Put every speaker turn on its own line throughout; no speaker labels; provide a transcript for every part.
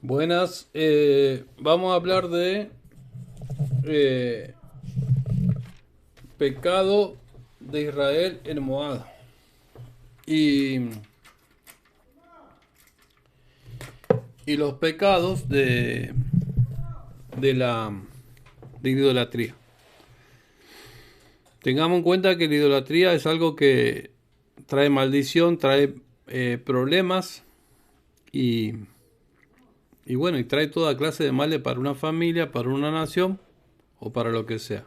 Buenas, vamos a hablar de eh, pecado de Israel en Moab y, y los pecados de la de idolatría. Tengamos en cuenta que la idolatría es algo que trae maldición, trae problemas y, y bueno, y trae toda clase de males para una familia, para una nación o para lo que sea.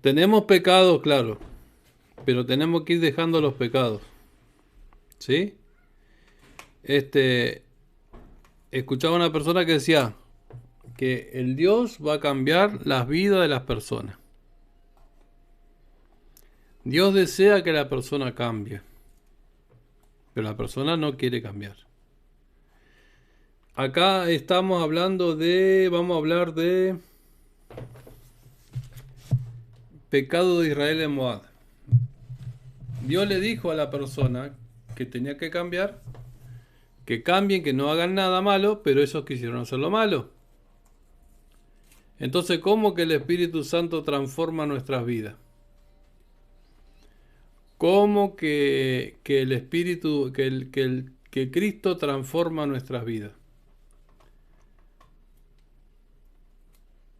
Tenemos pecados, claro, pero tenemos que ir dejando los pecados, ¿sí? Este, escuchaba una persona que decía que el Dios va a cambiar las vidas de las personas. Dios desea que la persona cambie, pero la persona no quiere cambiar. Acá estamos hablando vamos a hablar de pecado de Israel en Moab. Dios le dijo a la persona que tenía que cambiar, que cambien, que no hagan nada malo, pero ellos quisieron hacer lo malo. Entonces, ¿cómo que el Espíritu Santo transforma nuestras vidas? ¿Cómo que el Espíritu, que Cristo transforma nuestras vidas?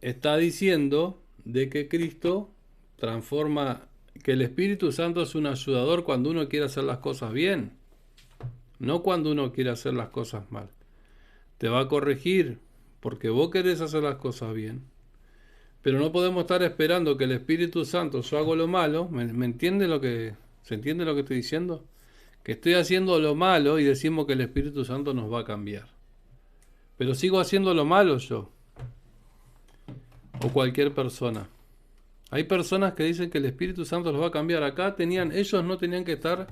Está diciendo de que Cristo transforma, que el Espíritu Santo es un ayudador cuando uno quiere hacer las cosas bien, no cuando uno quiere hacer las cosas mal. Te va a corregir porque vos querés hacer las cosas bien. Pero no podemos estar esperando que el Espíritu Santo, yo hago lo malo, ¿me entiende se entiende lo que estoy diciendo? Que estoy haciendo lo malo y decimos que el Espíritu Santo nos va a cambiar. Pero sigo haciendo lo malo yo, o cualquier persona. Hay personas que dicen que el Espíritu Santo los va a cambiar. Ellos no tenían que estar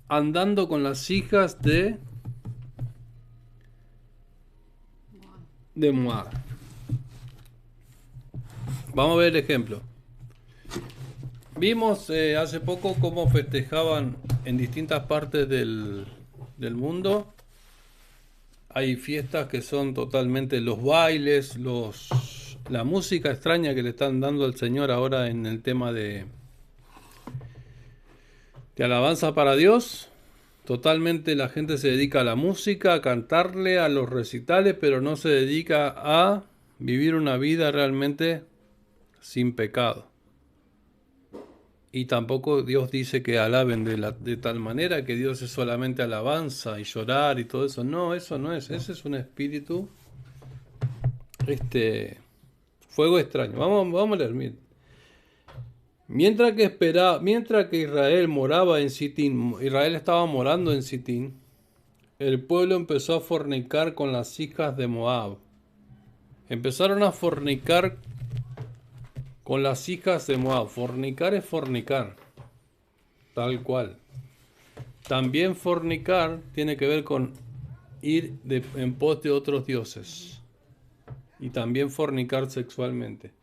andando con las hijas de Moab. Vamos a ver el ejemplo. Vimos hace poco cómo festejaban en distintas partes del mundo. Hay fiestas que son totalmente los bailes, la música extraña que le están dando al Señor ahora en el tema de alabanza para Dios. Totalmente la gente se dedica a la música, a cantarle, a los recitales, pero no se dedica a vivir una vida realmente sin pecado. Y tampoco Dios dice que alaben de tal manera que Dios es solamente alabanza y llorar y todo eso. No, eso no es. Ese es un espíritu, fuego extraño. Vamos a leer. Miren. Mientras que Israel moraba en Sitín, Israel estaba morando en Sitín, el pueblo empezó a fornicar con las hijas de Moab. Empezaron a fornicar con las hijas de Moab. Fornicar es fornicar, tal cual. También fornicar tiene que ver con ir en pos de otros dioses. Y también fornicar sexualmente.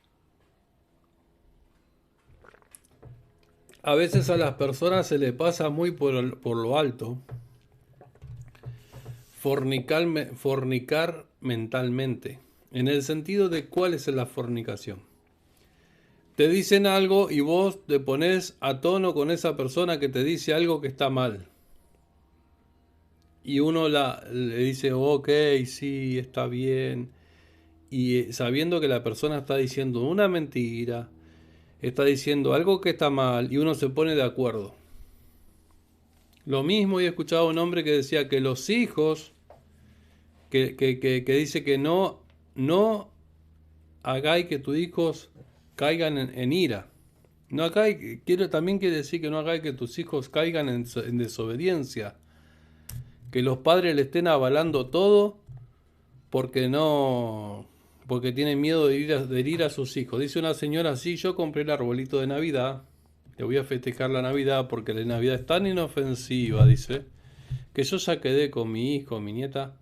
A veces a las personas se le pasa muy por lo alto fornicar mentalmente. En el sentido de cuál es la fornicación. Te dicen algo y vos te pones a tono con esa persona que te dice algo que está mal. Y uno le dice, ok, sí, está bien. Y sabiendo que la persona está diciendo una mentira, está diciendo algo que está mal y uno se pone de acuerdo. Lo mismo he escuchado a un hombre que decía que los hijos, que dice que no hagáis que tus hijos caigan en ira. No también quiere decir que no hagáis que tus hijos caigan en desobediencia. Que los padres le estén avalando todo porque tienen miedo de herir a sus hijos. Dice una señora así, yo compré el arbolito de Navidad, le voy a festejar la Navidad porque la Navidad es tan inofensiva, dice, que yo ya quedé con mi hijo, mi nieta.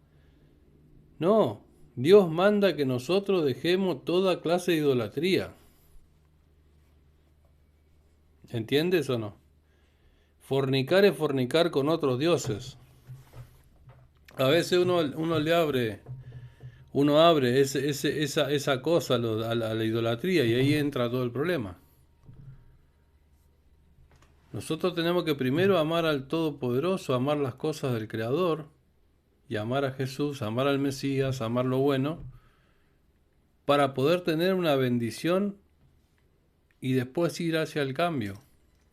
No, Dios manda que nosotros dejemos toda clase de idolatría. ¿Entiendes o no? Fornicar es fornicar con otros dioses. A veces uno abre esa cosa a la idolatría y ahí entra todo el problema. Nosotros tenemos que primero amar al Todopoderoso, amar las cosas del Creador, y amar a Jesús, amar al Mesías, amar lo bueno, para poder tener una bendición y después ir hacia el cambio.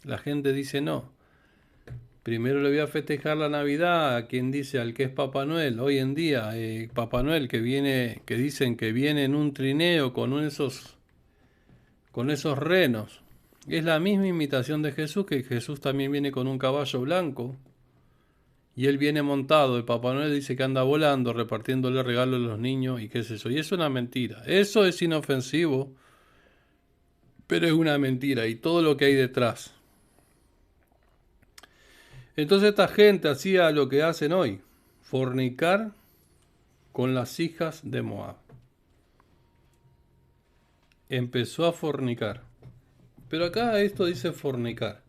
La gente dice no. Primero le voy a festejar la Navidad a quien dice al que es Papá Noel. Hoy en día, Papá Noel que dicen que viene en un trineo con esos renos. Es la misma imitación de Jesús, que Jesús también viene con un caballo blanco. Y él viene montado. El Papá Noel dice que anda volando, repartiéndole regalos a los niños y qué es eso. Y eso es una mentira. Eso es inofensivo, pero es una mentira. Y todo lo que hay detrás. Entonces esta gente hacía lo que hacen hoy. Fornicar con las hijas de Moab. Empezó a fornicar. Pero acá esto dice fornicar.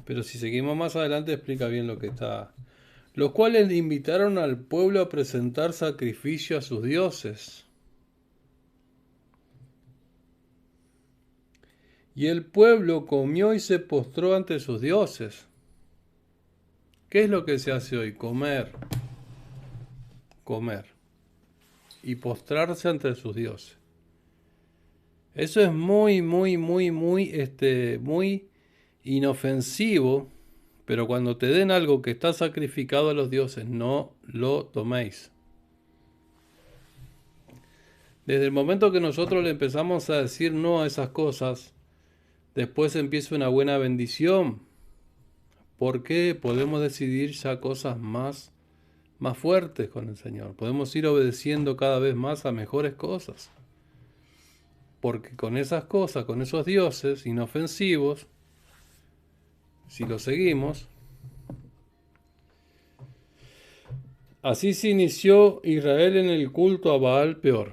Pero si seguimos más adelante explica bien lo que está. Los cuales le invitaron al pueblo a presentar sacrificio a sus dioses. Y el pueblo comió y se postró ante sus dioses. ¿Qué es lo que se hace hoy? Comer. Comer. Y postrarse ante sus dioses. Eso es muy inofensivo. Pero cuando te den algo que está sacrificado a los dioses, no lo toméis. Desde el momento que nosotros le empezamos a decir no a esas cosas, después empieza una buena bendición. Porque podemos decidir ya cosas más fuertes con el Señor. Podemos ir obedeciendo cada vez más a mejores cosas. Porque con esas cosas, con esos dioses inofensivos, si lo seguimos, así se inició Israel en el culto a Baal Peor.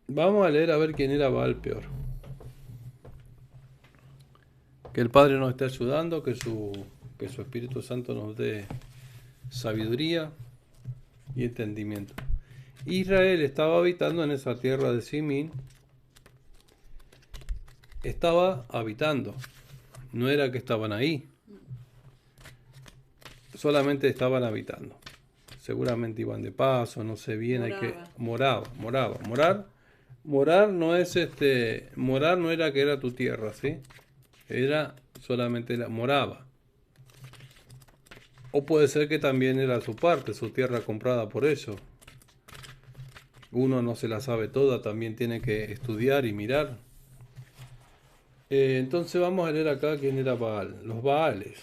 Vamos a leer a ver quién era Baal Peor. Que el Padre nos esté ayudando, que su Espíritu Santo nos dé sabiduría y entendimiento. Israel estaba habitando en esa tierra de Simín. Estaba habitando. No era que estaban ahí. Solamente estaban habitando. Seguramente iban de paso, no sé bien. Moraba. Morar no es morar no era que era tu tierra, ¿sí? Era solamente moraba. O puede ser que también era su parte, su tierra comprada por eso. Uno no se la sabe toda, también tiene que estudiar y mirar. Entonces vamos a leer acá quién era Baal. Los Baales.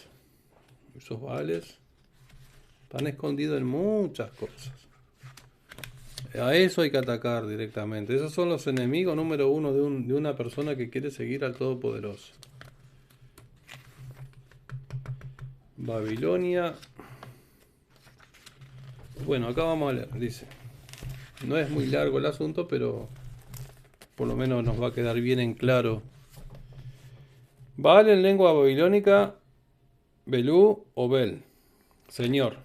Esos Baales están escondidos en muchas cosas. A eso hay que atacar directamente. Esos son los enemigos número uno de una persona que quiere seguir al Todopoderoso. Babilonia. Bueno, acá vamos a leer, dice. No es muy largo el asunto, pero por lo menos nos va a quedar bien en claro. Baal en lengua babilónica, Belú o Bel, Señor.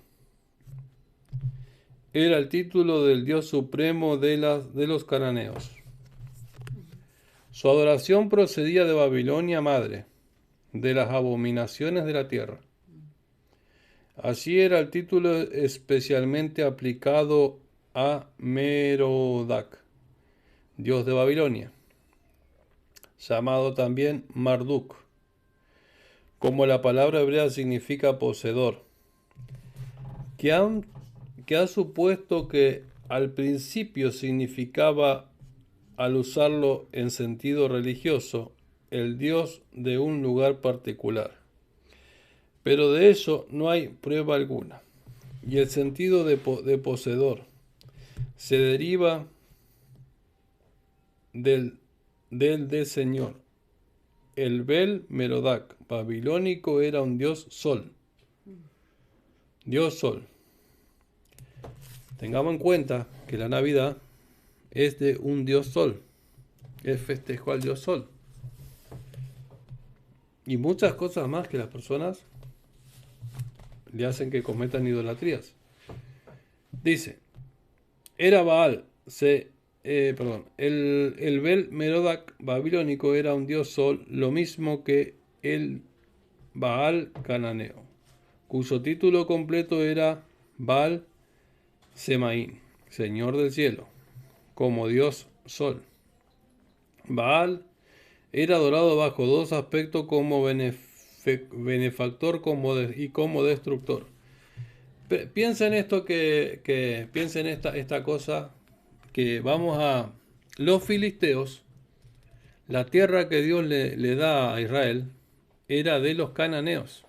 Era el título del Dios supremo de los cananeos. Su adoración procedía de Babilonia madre, de las abominaciones de la tierra. Así era el título especialmente aplicado a Merodach, dios de Babilonia, llamado también Marduk, como la palabra hebrea significa poseedor, que ha supuesto que al principio significaba, al usarlo en sentido religioso, el dios de un lugar particular. Pero de eso no hay prueba alguna. Y el sentido de poseedor se deriva del de Señor. El Bel Merodach babilónico era un dios sol. Dios sol. Tengamos en cuenta que la Navidad es de un dios sol. Es festejo al dios sol. Y muchas cosas más que las personas le hacen que cometan idolatrías. Dice, era Baal, el Bel Merodach babilónico era un dios sol, lo mismo que el Baal cananeo, cuyo título completo era Baal Semaín, Señor del cielo, como dios sol. Baal era adorado bajo dos aspectos, como benefactor y como destructor. Piensa en esto piensa en esta cosa que los filisteos, la tierra que Dios le da a Israel, era de los cananeos.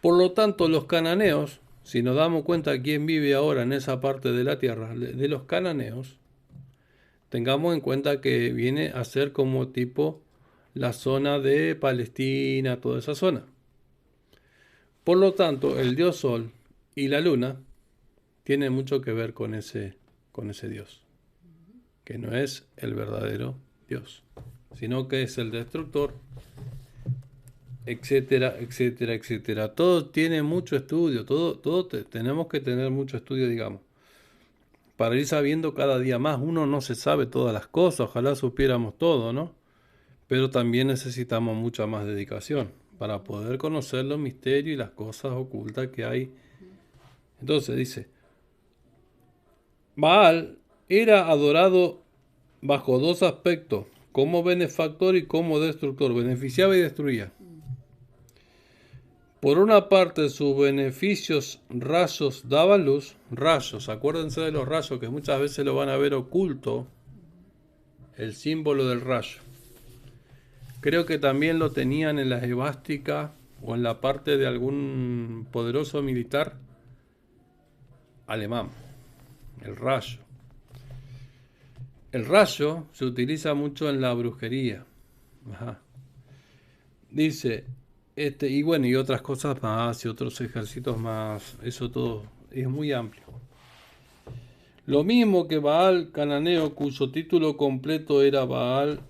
Por lo tanto, los cananeos, si nos damos cuenta quién vive ahora en esa parte de la tierra, de los cananeos, tengamos en cuenta que viene a ser como tipo la zona de Palestina, toda esa zona. Por lo tanto, el dios Sol y la luna tienen mucho que ver con ese Dios, que no es el verdadero Dios, sino que es el destructor, etcétera, etcétera, etcétera. Todo tiene mucho estudio, tenemos que tener mucho estudio, digamos, para ir sabiendo cada día más. Uno no se sabe todas las cosas, ojalá supiéramos todo, ¿no? Pero también necesitamos mucha más dedicación para poder conocer los misterios y las cosas ocultas que hay. Entonces dice, Baal era adorado bajo dos aspectos, como benefactor y como destructor, beneficiaba y destruía. Por una parte, sus beneficios rayos daban luz, rayos, acuérdense de los rayos que muchas veces lo van a ver oculto, el símbolo del rayo. Creo que también lo tenían en la esvástica o en la parte de algún poderoso militar alemán, el rayo. El rayo se utiliza mucho en la brujería. Ajá. Dice, y bueno, y otras cosas más, y otros ejércitos más, eso todo es muy amplio. Lo mismo que Baal cananeo, cuyo título completo era Baal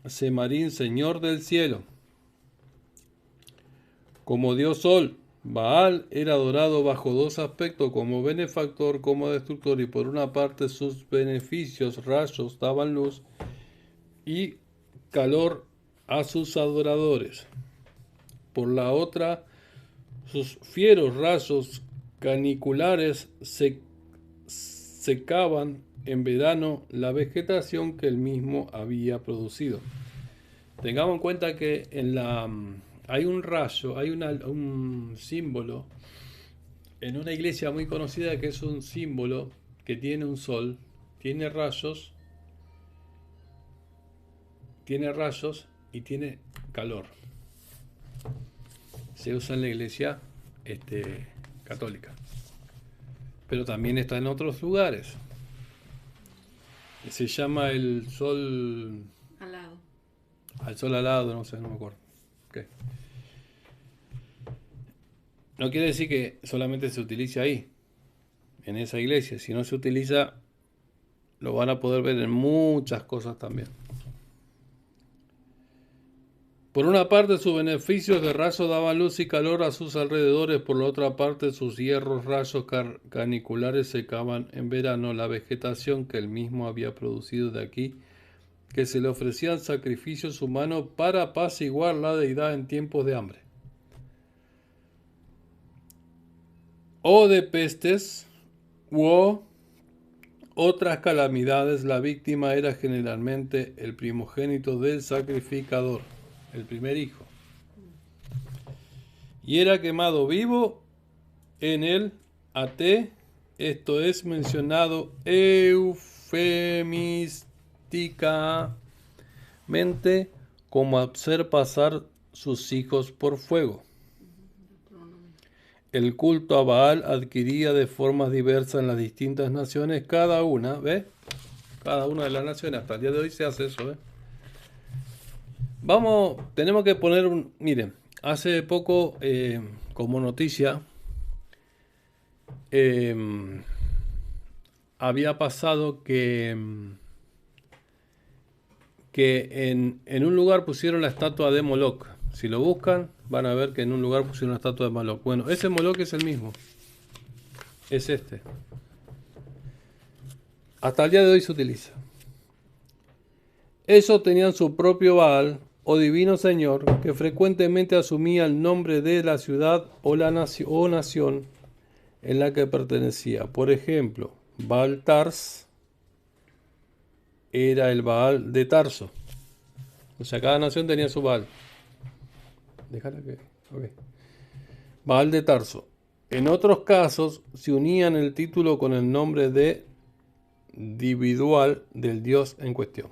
Semarín, Señor del cielo. Como dios Sol, Baal era adorado bajo dos aspectos, como benefactor, como destructor, y por una parte sus beneficios, rayos, daban luz y calor a sus adoradores. Por la otra, sus fieros rayos caniculares secaban en verano la vegetación que él mismo había producido. Tengamos en cuenta que hay un rayo, hay un símbolo en una iglesia muy conocida que es un símbolo que tiene un sol, tiene rayos y tiene calor. Se usa en la iglesia católica, pero también está en otros lugares. Se llama el sol
alado.
Al sol alado, no sé, no me acuerdo. Okay. No quiere decir que solamente se utilice ahí, en esa iglesia. Si no se utiliza, lo van a poder ver en muchas cosas también. Por una parte, sus beneficios de rayos daban luz y calor a sus alrededores. Por la otra parte, sus hierros rayos caniculares secaban en verano la vegetación que él mismo había producido. De aquí que se le ofrecían sacrificios humanos para apaciguar la deidad en tiempos de hambre, o de pestes u otras calamidades. La víctima era generalmente el primogénito del sacrificador, el primer hijo, y era quemado vivo en el Até. Esto es mencionado eufemísticamente como hacer pasar sus hijos por fuego. El culto a Baal adquiría de formas diversas en las distintas naciones, cada una, ¿ves? Cada una de las naciones, hasta el día de hoy se hace eso, ¿ves? Tenemos que poner miren, hace poco, como noticia, había pasado que en un lugar pusieron la estatua de Moloch. Si lo buscan, van a ver que en un lugar pusieron una estatua de Moloch. Bueno, ese Moloch es el mismo. Es este. Hasta el día de hoy se utiliza. Ellos tenían su propio Baal o divino señor que frecuentemente asumía el nombre de la ciudad o nación en la que pertenecía. Por ejemplo, Baal Tars era el Baal de Tarso. O sea, cada nación tenía su Baal. Déjala que... ok. Baal de Tarso. En otros casos se unían el título con el nombre de individual del dios en cuestión.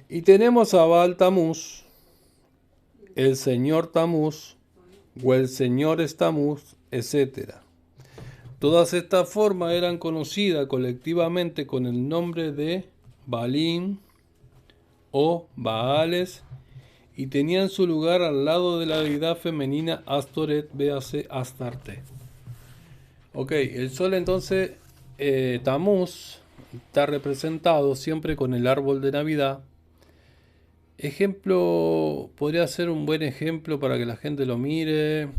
Y tenemos a Baal Tamuz, el señor Tamuz, o el señor es Tamuz, etc. Todas estas formas eran conocidas colectivamente con el nombre de Baalim o Baales y tenían su lugar al lado de la deidad femenina Astoret, véase Astarte. Ok, el sol entonces, Tamuz, está representado siempre con el árbol de Navidad. Ejemplo, podría ser un buen ejemplo para que la gente lo mire.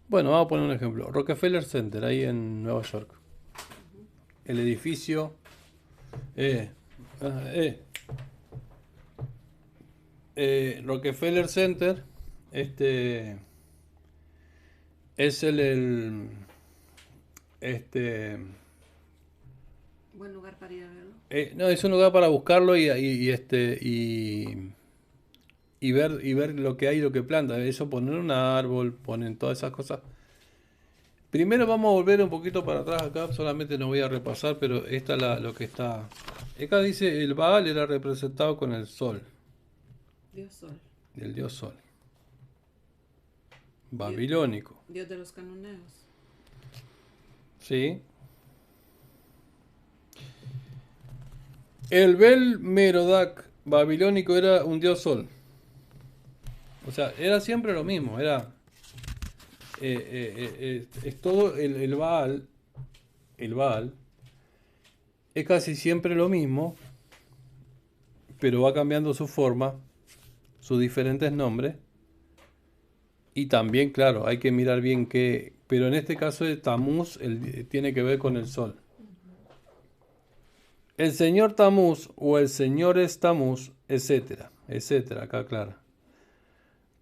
Bueno, vamos a poner un ejemplo. Rockefeller Center, ahí en Nueva York. El edificio. Rockefeller Center. Es
Buen lugar para ir a verlo.
no, es un lugar para buscarlo y ver lo que hay y lo que planta. Eso, poner un árbol, ponen todas esas cosas. Primero vamos a volver un poquito para atrás acá, solamente no voy a repasar, pero esta es lo que está. Acá dice, el Baal era representado con el sol,
Dios Sol.
el dios sol. Babilónico.
Dios de los cananeos.
Sí. El Bel Merodach babilónico era un dios sol. O sea, era siempre lo mismo, era... es todo el Baal es casi siempre lo mismo, pero va cambiando su forma, sus diferentes nombres, y también, claro, hay que mirar bien qué, pero en este caso el Tamuz tiene que ver con el sol. El señor Tamuz o el señor es Tamuz, etcétera, etcétera, acá claro.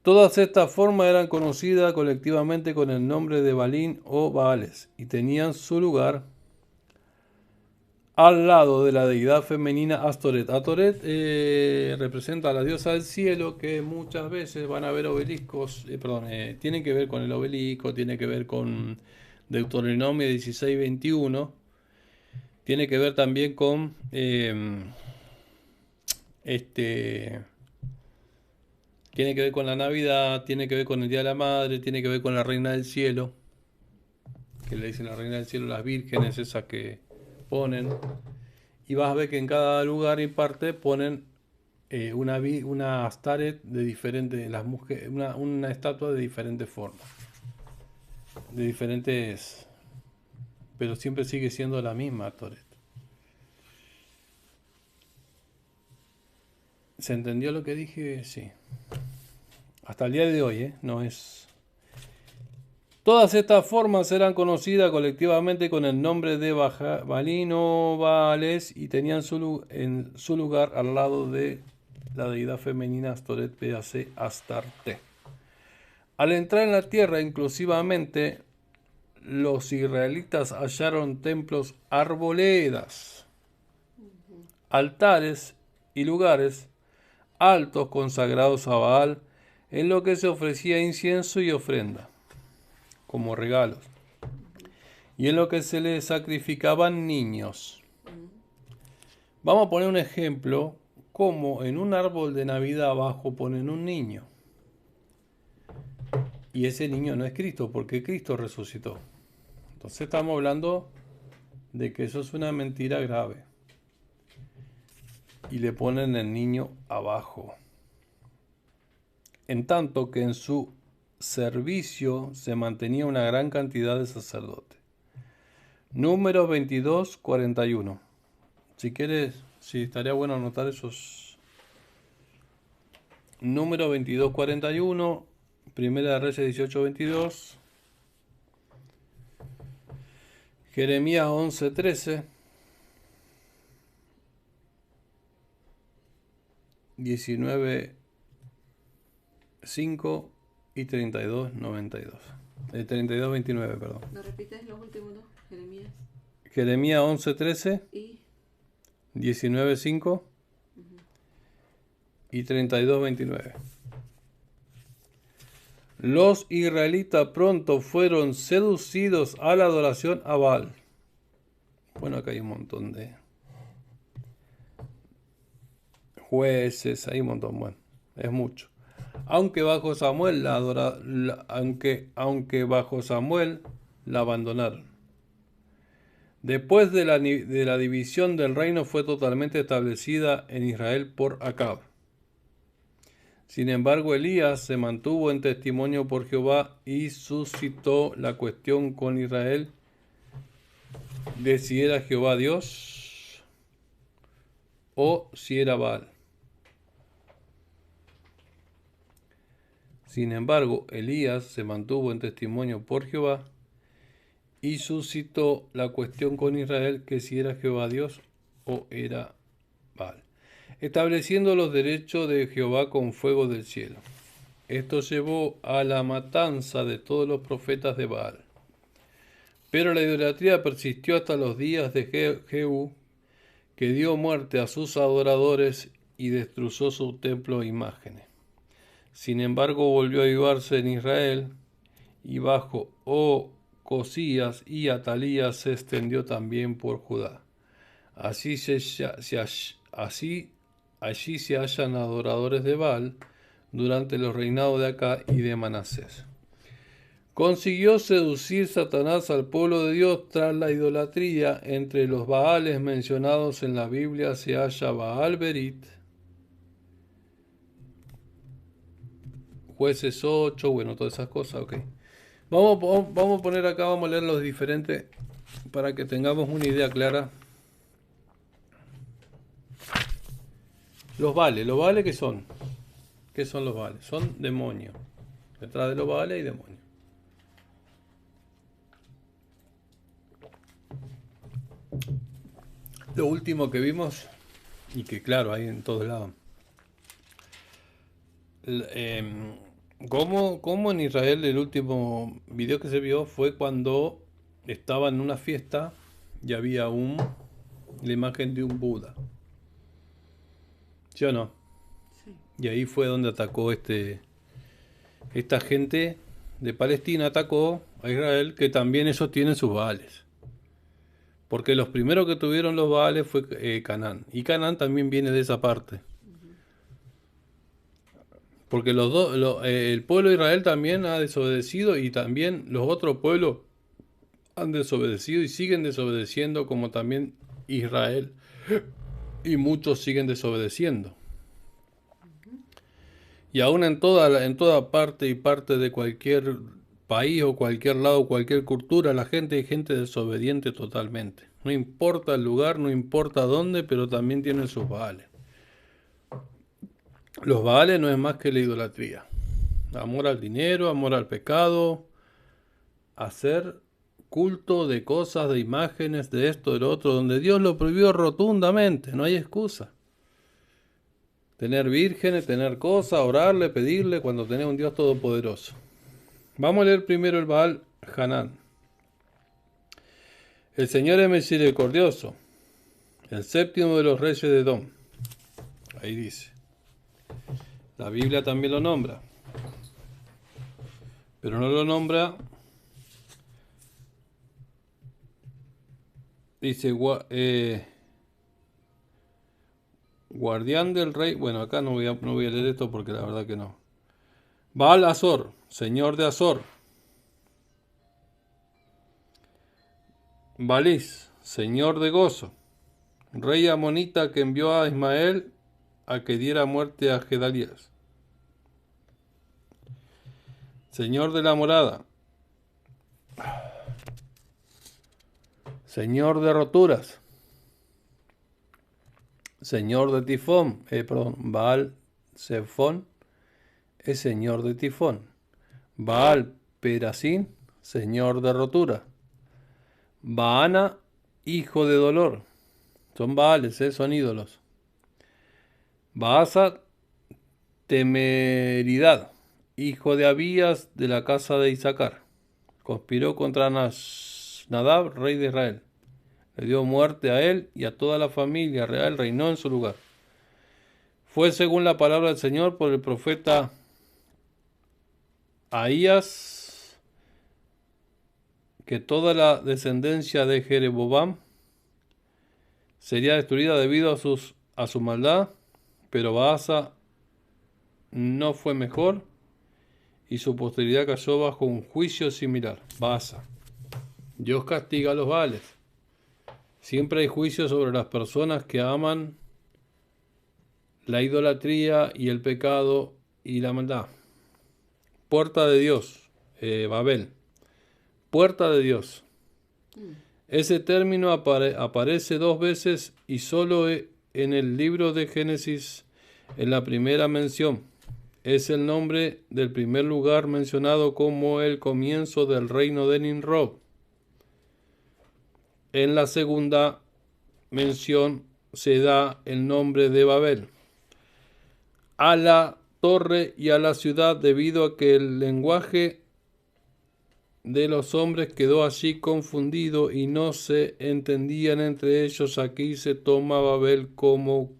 Todas estas formas eran conocidas colectivamente con el nombre de Balín o Baales y tenían su lugar al lado de la deidad femenina Astoret. Astoret representa a la diosa del cielo, que muchas veces van a ver obeliscos, tienen que ver con el obelisco, tiene que ver con Deuteronomio 16:21, tiene que ver también con tiene que ver con la Navidad, tiene que ver con el Día de la Madre, tiene que ver con la Reina del Cielo, que le dicen la Reina del Cielo, las vírgenes esas que ponen. Y vas a ver que en cada lugar y parte ponen una astaret de diferentes, las mujeres, una estatua de diferentes formas, de diferentes, pero siempre sigue siendo la misma astaret. ¿Se entendió lo que dije? Sí. Hasta el día de hoy, no es. Todas estas formas eran conocidas colectivamente con el nombre de Balín o Baales y tenían en su lugar al lado de la deidad femenina Astoret, véase Astarte. Al entrar en la tierra, inclusivamente, los israelitas hallaron templos arboledas, altares y lugares altos consagrados a Baal, en lo que se ofrecía incienso y ofrenda como regalos, y en lo que se le sacrificaban niños. Vamos a poner un ejemplo, como en un árbol de Navidad abajo ponen un niño, y ese niño no es Cristo, porque Cristo resucitó. Entonces estamos hablando de que eso es una mentira grave, y le ponen el niño abajo, en tanto que en su servicio se mantenía una gran cantidad de sacerdotes. Número 22:41. Si quieres, sí, estaría bueno anotar Número 22:41, Primera de Reyes 18:22, Jeremías 11:13, 19:5 y 32:92. 32:29, perdón.
¿Lo repites los últimos dos? Jeremías.
Jeremías 11:13,
Y
19:5 y 32:29. Los israelitas pronto fueron seducidos a la adoración a Baal. Bueno, acá hay un montón de jueces, hay un montón, bueno, es mucho. Aunque bajo Samuel aunque bajo Samuel la abandonaron. Después de la división del reino fue totalmente establecida en Israel por Acab. Sin embargo, Elías se mantuvo en testimonio por Jehová y suscitó la cuestión con Israel de si era Jehová Dios o si era Baal. Sin embargo, Elías se mantuvo en testimonio por Jehová y suscitó la cuestión con Israel que si era Jehová Dios o era Baal, estableciendo los derechos de Jehová con fuego del cielo. Esto llevó a la matanza de todos los profetas de Baal. Pero la idolatría persistió hasta los días de Jehú, que dio muerte a sus adoradores y destruyó su templo e imágenes. Sin embargo, volvió a avivarse en Israel, y bajo Ocosías y Atalías se extendió también por Judá. Allí se hallan adoradores de Baal durante los reinados de Acá y de Manasés. Consiguió seducir Satanás al pueblo de Dios tras la idolatría. Entre los Baales mencionados en la Biblia se halla Baal Berit, Jueces 8, bueno, todas esas cosas, ok. Vamos a poner acá, vamos a leer los diferentes para que tengamos una idea clara. Los Baales, ¿qué son? ¿Qué son los Baales? Son demonios. Detrás de los Baales hay demonios. Lo último que vimos, y que claro, hay en todos lados, como en Israel el último video que se vio fue cuando estaba en una fiesta y había la imagen de un Buda. ¿Sí o no?
sí.
Y ahí fue donde atacó esta gente de Palestina, atacó a Israel, que también ellos tienen sus Baales. Porque los primeros que tuvieron los Baales fue Canaán. Y Canaán también viene de esa parte. Porque los dos, el pueblo de Israel también ha desobedecido y también los otros pueblos han desobedecido y siguen desobedeciendo, como también Israel. Y muchos siguen desobedeciendo. Y aún en toda parte y parte de cualquier país o cualquier lado, cualquier cultura, hay gente desobediente totalmente. No importa el lugar, no importa dónde, pero también tienen sus Baales. Los Baales no es más que la idolatría. Amor al dinero, amor al pecado, hacer culto de cosas, de imágenes, de esto, de lo otro, donde Dios lo prohibió rotundamente, no hay excusa. Tener vírgenes, tener cosas, orarle, pedirle cuando tenés un Dios todopoderoso. Vamos a leer primero el Baal Hanán. El Señor es misericordioso, el séptimo de los reyes de Edom. Ahí dice. La Biblia también lo nombra, pero no lo nombra. Dice guardián del rey. Bueno, acá no voy a leer esto porque la verdad que no. Baal Azor, señor de Azor. Balís, señor de gozo. Rey amonita que envió a Ismael a que diera muerte a Gedalías. Señor de la morada. Señor de roturas. Señor de Tifón, Baal Zephón, es señor de tifón. Baal Perasín, señor de rotura. Baana, hijo de dolor. Son Baales, son ídolos. Baasa, temeridad, hijo de Abías de la casa de Isaacar. Conspiró contra Nadab, rey de Israel. Le dio muerte a él y a toda la familia real, reinó en su lugar. Fue según la palabra del Señor por el profeta Ahías, que toda la descendencia de Jeroboam sería destruida debido a su maldad, pero Baasa no fue mejor y su posteridad cayó bajo un juicio similar. Baasa. Dios castiga a los Baales. Siempre hay juicio sobre las personas que aman la idolatría y el pecado y la maldad. Puerta de Dios, Babel. Puerta de Dios. Ese término aparece 2 veces y solo en el libro de Génesis en la primera mención. Es el nombre del primer lugar mencionado como el comienzo del reino de Nimrod. En la segunda mención se da el nombre de Babel a la torre y a la ciudad debido a que el lenguaje de los hombres quedó allí confundido y no se entendían entre ellos. Aquí se toma Babel como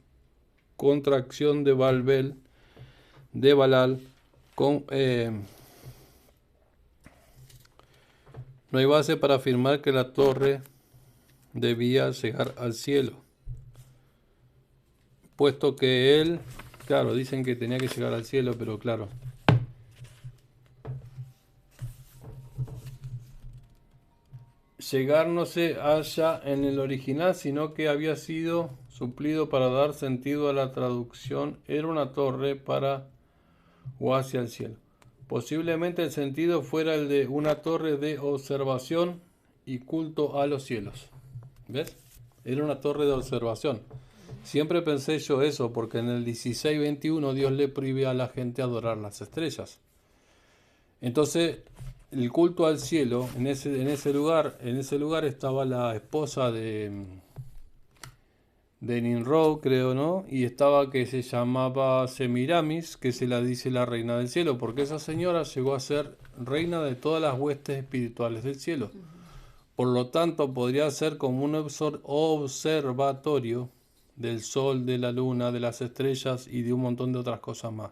contracción de Balbel, de Balal. No hay base para afirmar que la torre debía llegar al cielo, puesto que él, claro, dicen que tenía que llegar al cielo, pero claro, llegar no se halla en el original, sino que había sido suplido para dar sentido a la traducción. Era una torre para o hacia el cielo. Posiblemente el sentido fuera el de una torre de observación y culto a los cielos. ¿Ves? Era una torre de observación. Siempre pensé yo eso, porque en el 16:21 Dios le prohíbe a la gente adorar las estrellas. Entonces, el culto al cielo, en ese lugar estaba la esposa de Nimrod, creo, ¿no? Y estaba que se llamaba Semiramis, que se la dice la reina del cielo, porque esa señora llegó a ser reina de todas las huestes espirituales del cielo. Por lo tanto, podría ser como un observatorio del sol, de la luna, de las estrellas y de un montón de otras cosas más.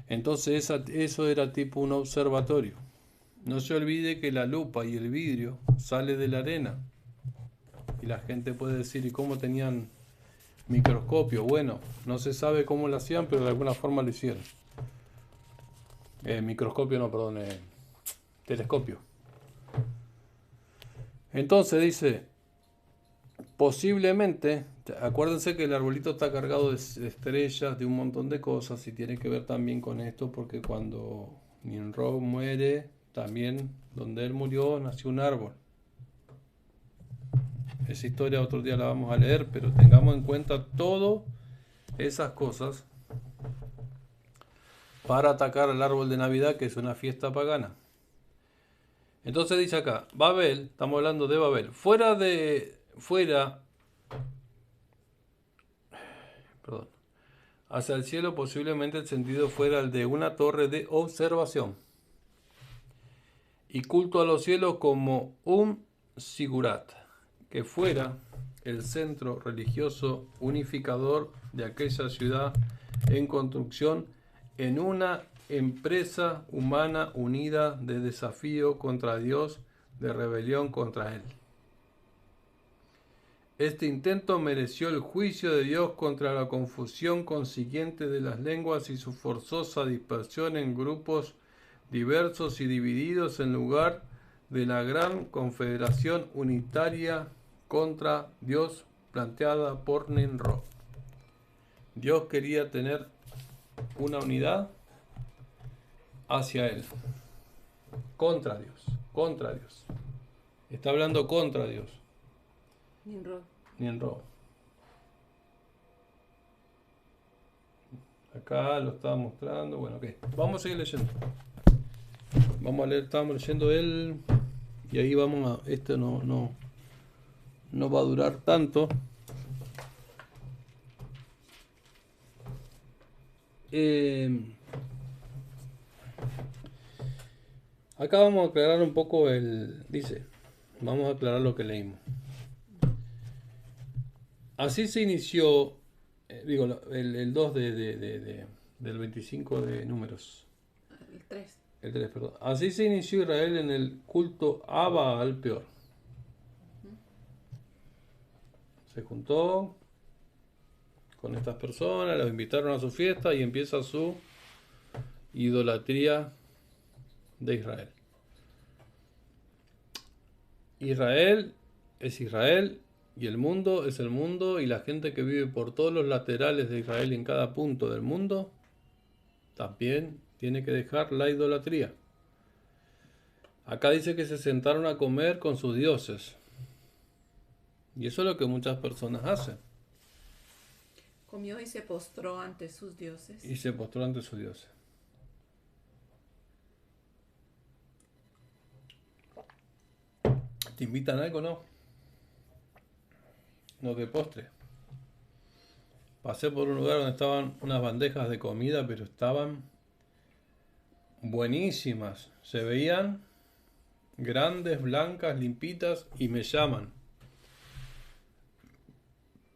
Entonces, eso era tipo un observatorio. No se olvide que la lupa y el vidrio sale de la arena. Y la gente puede decir, ¿y cómo tenían microscopio? Bueno, no se sabe cómo lo hacían, pero de alguna forma lo hicieron. Microscopio, no, perdón, telescopio. Entonces dice, posiblemente, acuérdense que el arbolito está cargado de estrellas, de un montón de cosas, y tiene que ver también con esto, porque cuando Nimrod muere, también donde él murió nació un árbol. Esa historia otro día la vamos a leer, pero tengamos en cuenta todas esas cosas para atacar al árbol de Navidad, que es una fiesta pagana. Entonces dice acá, Babel, estamos hablando de Babel, hacia el cielo, posiblemente el sentido fuera el de una torre de observación y culto a los cielos como un sigurat, que fuera el centro religioso unificador de aquella ciudad en construcción, en una empresa humana unida de desafío contra Dios, de rebelión contra Él. Este intento mereció el juicio de Dios contra la confusión consiguiente de las lenguas y su forzosa dispersión en grupos diversos y divididos en lugar de la gran confederación unitaria contra Dios planteada por Nimrod. Dios quería tener una unidad hacia Él, contra Dios. Está hablando contra Dios. Nimrod. Acá lo estaba mostrando. Bueno, ok. Vamos a seguir leyendo. Vamos a leer, estábamos leyendo él. Y ahí vamos a. Esto no va a durar tanto. Acá vamos a aclarar un poco dice, vamos a aclarar lo que leímos. Así se inició, el 2 del 25 de Números.
El 3.
El 3, perdón. Así se inició Israel en el culto a Baal Peor. Se juntó con estas personas, los invitaron a su fiesta y empieza su idolatría de Israel. Israel es Israel y el mundo es el mundo, y la gente que vive por todos los laterales de Israel y en cada punto del mundo también tiene que dejar la idolatría. Acá dice que se sentaron a comer con sus dioses, y eso es lo que muchas personas hacen.
Comió y se postró ante sus dioses.
Y se postró ante sus dioses. ¿Te invitan a algo, no? No de postre. Pasé por un lugar donde estaban unas bandejas de comida, pero estaban buenísimas. Se veían grandes, blancas, limpitas, y me llaman.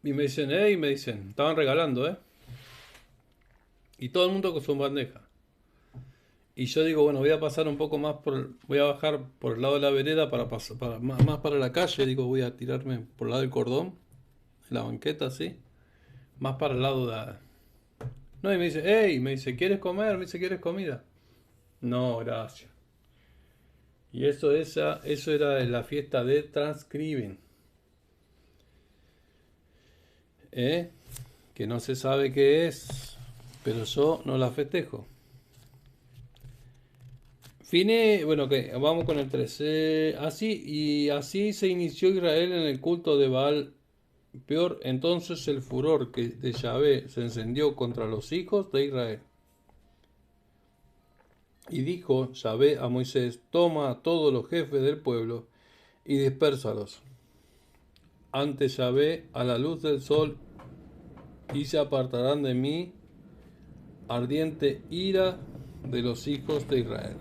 Y me dicen, y me dicen, estaban regalando, Y todo el mundo con su bandeja. Y yo digo, bueno, voy a pasar un poco más voy a bajar por el lado de la vereda para pasar más para la calle. Digo, voy a tirarme por el lado del cordón, en la banqueta, así. Más para el lado de... No, y me dice, me dice, ¿quieres comer? Me dice, ¿quieres comida? No, gracias. Y eso era la fiesta de Thanksgiving. Que no se sabe qué es, pero yo no la festejo. Bueno, que vamos con el 13. Así se inició Israel en el culto de Baal Peor. Entonces el furor de Yahvé se encendió contra los hijos de Israel. Y dijo Yahvé a Moisés: toma a todos los jefes del pueblo y dispérsalos ante Yahvé a la luz del sol, y se apartarán de mí ardiente ira de los hijos de Israel.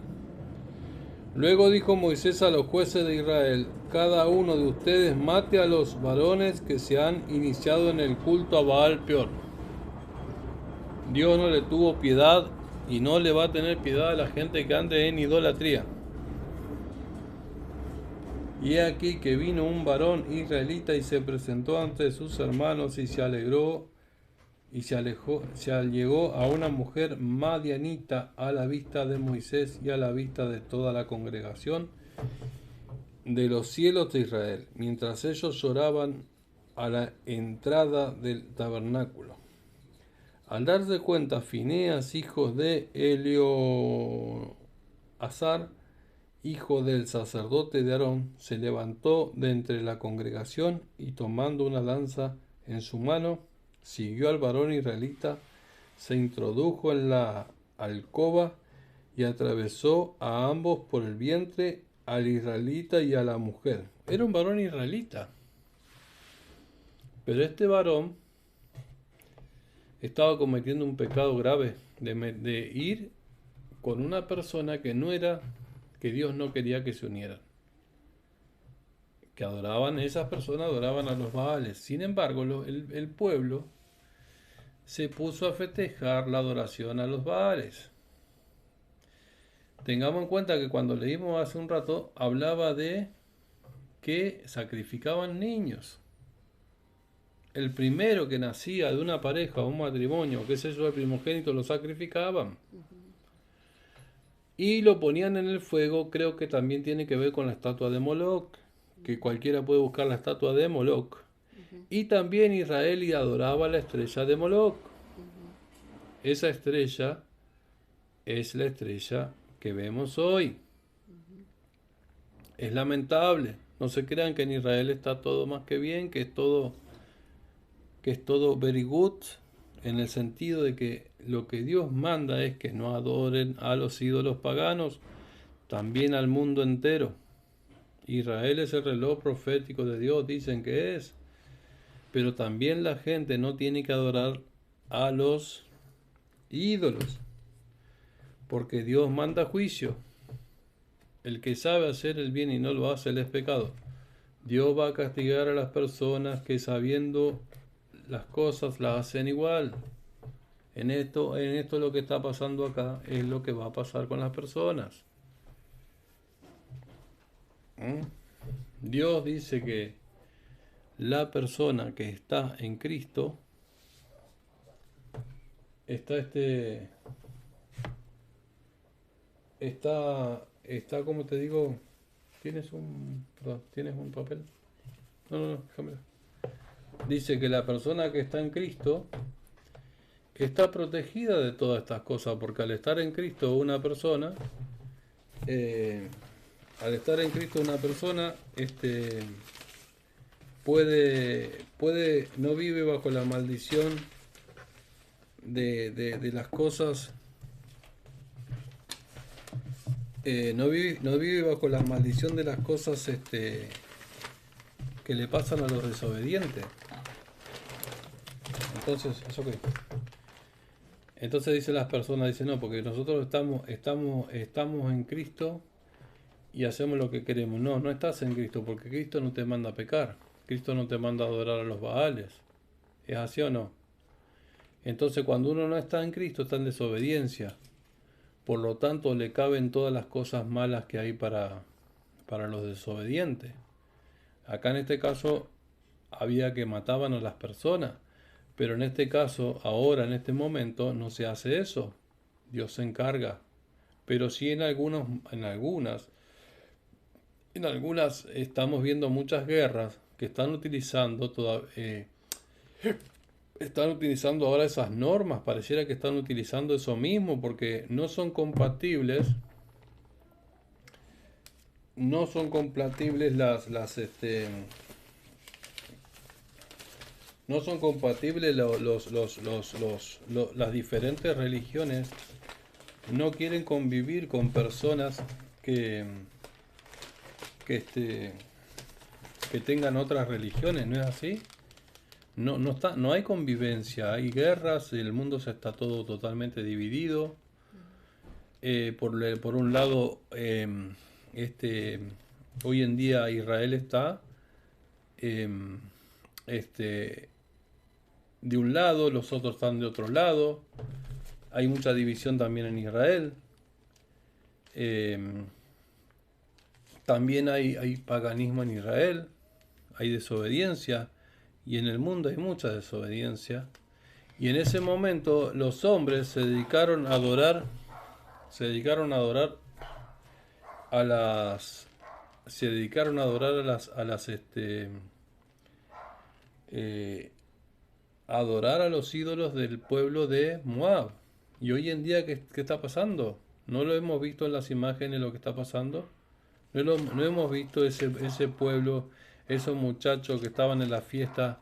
Luego dijo Moisés a los jueces de Israel: cada uno de ustedes mate a los varones que se han iniciado en el culto a Baal Peor. Dios no le tuvo piedad y no le va a tener piedad a la gente que ande en idolatría. Y he aquí que vino un varón israelita y se presentó ante sus hermanos y se alegró y se allegó a una mujer madianita a la vista de Moisés y a la vista de toda la congregación de los cielos de Israel, mientras ellos lloraban a la entrada del tabernáculo. Al darse cuenta, Fineas, hijo de Eleazar, hijo del sacerdote de Aarón, se levantó de entre la congregación y, tomando una lanza en su mano, siguió al varón israelita, se introdujo en la alcoba y atravesó a ambos por el vientre, al israelita y a la mujer. Era un varón israelita, pero este varón estaba cometiendo un pecado grave de ir con una persona que Dios no quería que se unieran. Que esas personas adoraban a los Baales. Sin embargo, el pueblo se puso a festejar la adoración a los Baales. Tengamos en cuenta que cuando leímos hace un rato, hablaba de que sacrificaban niños. El primero que nacía de una pareja o un matrimonio, qué sé yo, el primogénito, lo sacrificaban. Y lo ponían en el fuego. Creo que también tiene que ver con la estatua de Moloch, que cualquiera puede buscar la estatua de Moloch. Y también Israel adoraba la estrella de Moloch. Esa estrella es la estrella que vemos hoy. Es lamentable. No se crean que en Israel está todo más que bien, que es todo very good. en el sentido de que lo que Dios manda es que no adoren a los ídolos paganos, también al mundo entero. Israel es el reloj profético de Dios, dicen que es, pero también la gente no tiene que adorar a los ídolos, porque Dios manda juicio. El que sabe hacer el bien y no lo hace, él es pecado. Dios va a castigar a las personas que sabiendo las cosas las hacen igual. En esto lo que está pasando acá es lo que va a pasar con las personas. ¿Mm? Dios dice que la persona que está en Cristo está como te digo, ¿tienes un papel? No, déjame. Dice que la persona que está en Cristo está protegida de todas estas cosas, porque al estar en Cristo una persona, no vive bajo la maldición de las cosas, no vive bajo la maldición de las cosas que le pasan a los desobedientes. Entonces, ¿eso qué? Entonces dicen las personas, dicen, no, porque nosotros estamos en Cristo y hacemos lo que queremos. No, no estás en Cristo, porque Cristo no te manda a pecar. Cristo no te manda a adorar a los Baales. ¿Es así o no? Entonces cuando uno no está en Cristo, está en desobediencia. Por lo tanto, le caben todas las cosas malas que hay para los desobedientes. Acá en este caso había que mataban a las personas. Pero en este caso, ahora, en este momento, no se hace eso. Dios se encarga. Pero sí en algunas estamos viendo muchas guerras que están utilizando ahora esas normas. Pareciera que están utilizando eso mismo porque no son compatibles no son compatibles las diferentes religiones. No quieren convivir con personas que tengan otras religiones, ¿no es así? No hay convivencia, hay guerras, el mundo se está todo totalmente dividido. Por un lado, hoy en día Israel está em, de un lado, los otros están de otro lado. Hay mucha división también en Israel. También hay paganismo en Israel, hay desobediencia, y en el mundo hay mucha desobediencia. Y en ese momento los hombres se dedicaron a adorar a las se dedicaron a adorar a adorar a los ídolos del pueblo de Moab. Y hoy en día, ¿qué está pasando? ¿No lo hemos visto en las imágenes lo que está pasando? ¿No hemos visto ese pueblo, esos muchachos que estaban en la fiesta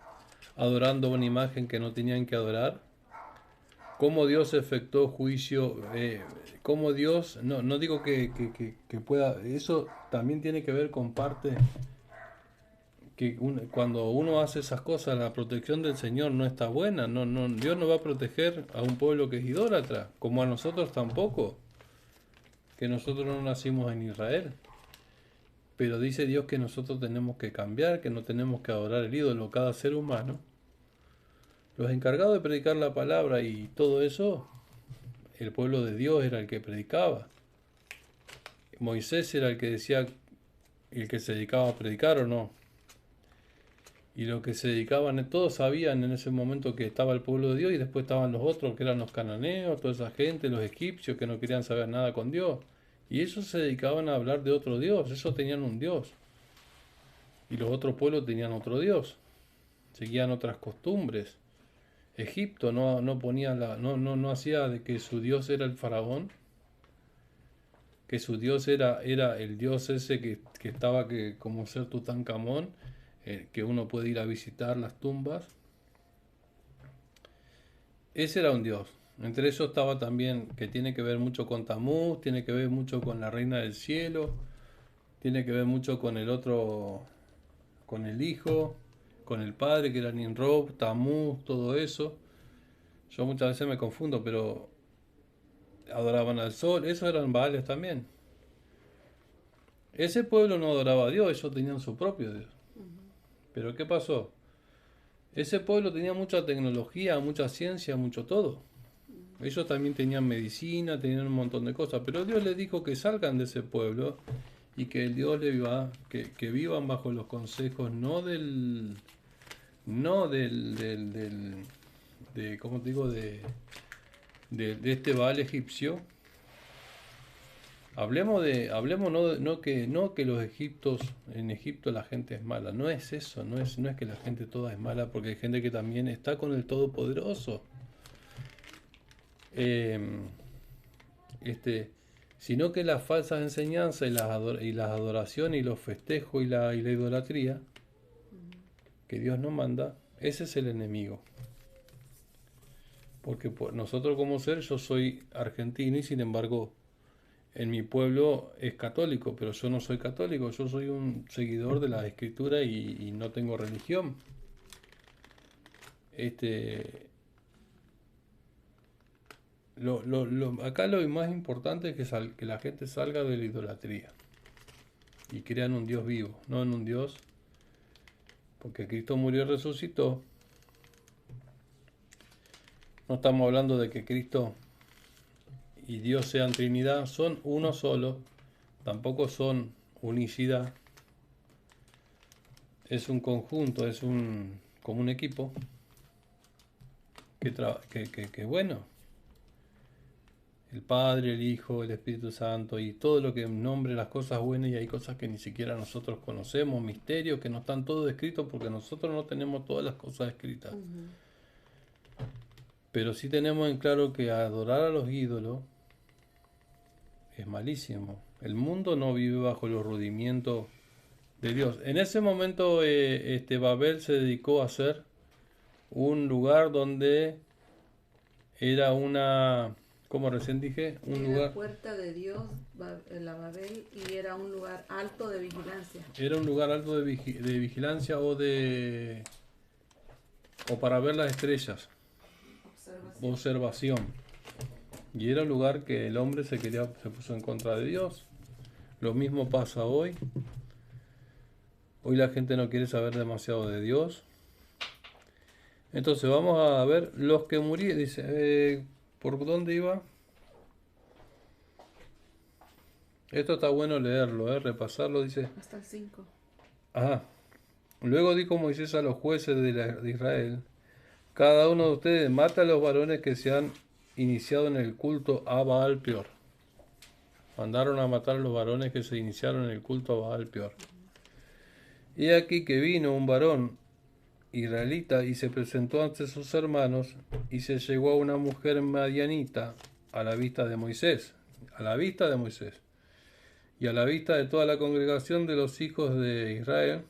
adorando una imagen que no tenían que adorar? ¿Cómo Dios efectuó juicio? ¿Cómo Dios, no digo que pueda, eso también tiene que ver con parte que cuando uno hace esas cosas, la protección del Señor no está buena. Dios no va a proteger a un pueblo que es idólatra, como a nosotros tampoco, que nosotros no nacimos en Israel. Pero dice Dios que nosotros tenemos que cambiar, que no tenemos que adorar el ídolo, cada ser humano. Los encargados de predicar la palabra y todo eso, el pueblo de Dios era el que predicaba. Moisés era el que decía, el que se dedicaba a predicar o no. Y lo que se dedicaban, todos sabían en ese momento que estaba el pueblo de Dios y después estaban los otros, que eran los cananeos, toda esa gente, los egipcios que no querían saber nada con Dios. Y ellos se dedicaban a hablar de otro Dios, ellos tenían un Dios. Y los otros pueblos tenían otro Dios. Seguían otras costumbres. Egipto no hacía de que su Dios era el faraón, que su Dios era el Dios ese que estaba como ser Tutankamón, que uno puede ir a visitar las tumbas. ese era un dios. Entre ellos estaba también, que tiene que ver mucho con Tamuz, tiene que ver mucho con la reina del cielo, tiene que ver mucho con el otro, con el hijo, con el padre, que era Nimrod, Tamuz, todo eso. Yo muchas veces me confundo, pero adoraban al sol, esos eran Baales también. Ese pueblo no adoraba a Dios, ellos tenían su propio Dios. Pero ¿qué pasó? Ese pueblo tenía mucha tecnología, mucha ciencia, mucho todo. Ellos también tenían medicina, tenían un montón de cosas, pero Dios les dijo que salgan de ese pueblo y que el Dios les viva, que vivan bajo los consejos no del, ¿cómo te digo? De este Baal egipcio. Hablemos no que los egiptos, en Egipto la gente es mala, no es eso, no es que la gente toda es mala, porque hay gente que también está con el Todopoderoso. Eh, Sino que las falsas enseñanzas y las adoraciones y los festejos y la idolatría que Dios nos manda, ese es el enemigo. Porque nosotros como ser, yo soy argentino y sin embargo en mi pueblo es católico, pero yo no soy católico, yo soy un seguidor de la escritura y no tengo religión. Acá lo más importante es que la gente salga de la idolatría y crean un Dios vivo, no en un Dios, porque Cristo murió y resucitó. No estamos hablando de que Cristo y Dios sean Trinidad, son uno solo, tampoco son unicidad, es un conjunto, como un equipo que bueno, el Padre, el Hijo, el Espíritu Santo y todo lo que nombre las cosas buenas, y hay cosas que ni siquiera nosotros conocemos, misterios que no están todos escritos porque nosotros no tenemos todas las cosas escritas. Pero sí tenemos en claro que adorar a los ídolos es malísimo. El mundo no vive bajo los rudimientos de Dios. En ese momento Babel se dedicó a ser un lugar donde era como recién dije, un
Era
lugar...
puerta de Dios, la Babel, y era un lugar alto de vigilancia.
Era un lugar alto de vigilancia o para ver las estrellas. Observación. Y era un lugar que el hombre se puso en contra de Dios. Lo mismo pasa hoy. Hoy la gente no quiere saber demasiado de Dios. Entonces vamos a ver los que murieron. Dice, ¿por dónde iba? Esto está bueno leerlo, repasarlo. Dice.
Hasta el 5.
Ajá. Luego dijo Moisés a los jueces de Israel: cada uno de ustedes mata a los varones que se han iniciado en el culto a Baal Peor. Mandaron a matar a los varones que se iniciaron en el culto a Baal Peor. Y aquí que vino un varón israelita y se presentó ante sus hermanos y se llegó a una mujer madianita a la vista de Moisés. A la vista de Moisés. Y a la vista de toda la congregación de los hijos de Israel,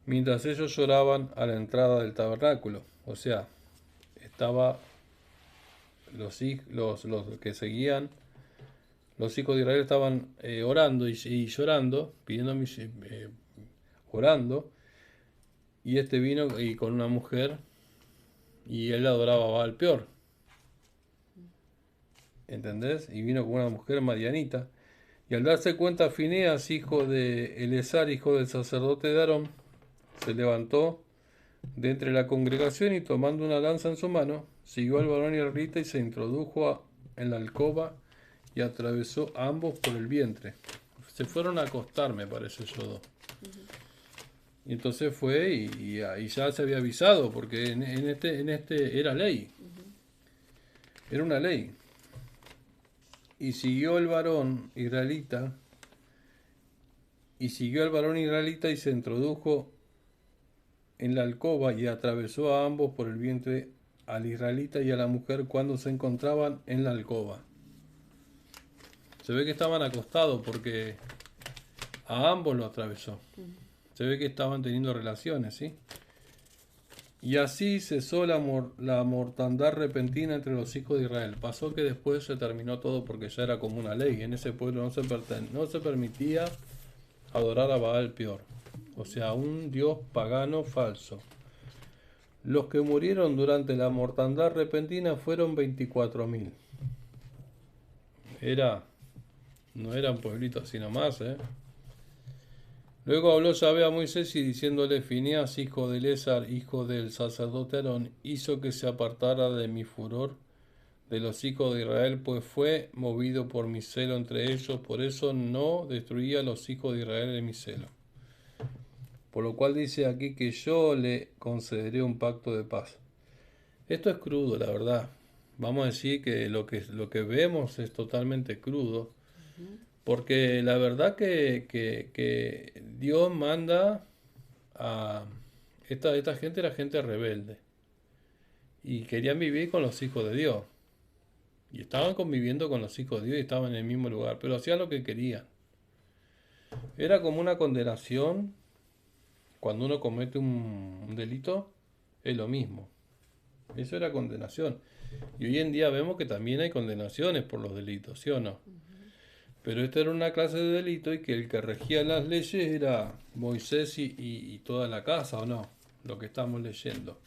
mientras ellos lloraban a la entrada del tabernáculo. O sea, estaba los que seguían, los hijos de Israel estaban orando y llorando, pidiendo orando, y vino y con una mujer y él adoraba a Baal Peor. ¿Entendés? Y vino con una mujer madianita. Y al darse cuenta, Fineas, hijo de Eleazar, hijo del sacerdote de Aarón, se levantó de entre la congregación y tomando una lanza en su mano, siguió al varón israelita y se introdujo en la alcoba y atravesó a ambos por el vientre. Se fueron a acostar, me parece, ellos dos. Y entonces fue y ya se había avisado, porque en este era ley. Era una ley. Y siguió el varón israelita y se introdujo en la alcoba y atravesó a ambos por el vientre, al israelita y a la mujer, cuando se encontraban en la alcoba. Se ve que estaban acostados porque a ambos lo atravesó. Se ve que estaban teniendo relaciones, ¿sí? Y así cesó la mortandad repentina entre los hijos de Israel. Pasó que después se terminó todo porque ya era como una ley. En ese pueblo no se permitía adorar a Baal peor. O sea, un dios pagano falso. Los que murieron durante la mortandad repentina fueron 24.000. No era un pueblito así nomás, ¿eh? Luego habló Yahvé a Moisés y diciéndole: Fineas, hijo de Elezar, hijo del sacerdote Aarón, hizo que se apartara de mi furor de los hijos de Israel, pues fue movido por mi celo entre ellos, por eso no destruía a los hijos de Israel en mi celo. Por lo cual dice aquí que yo le concederé un pacto de paz. Esto es crudo, la verdad. Vamos a decir que lo que vemos es totalmente crudo, porque la verdad que Dios manda a... Esta gente era gente rebelde y querían vivir con los hijos de Dios. Y estaban conviviendo con los hijos de Dios y estaban en el mismo lugar, pero hacían lo que querían. Era como una condenación. Cuando uno comete un delito, es lo mismo. Eso era condenación. Y hoy en día vemos que también hay condenaciones por los delitos, ¿sí o no? Pero esta era una clase de delito y que el que regía las leyes era Moisés y toda la casa, ¿o no? Lo que estamos leyendo.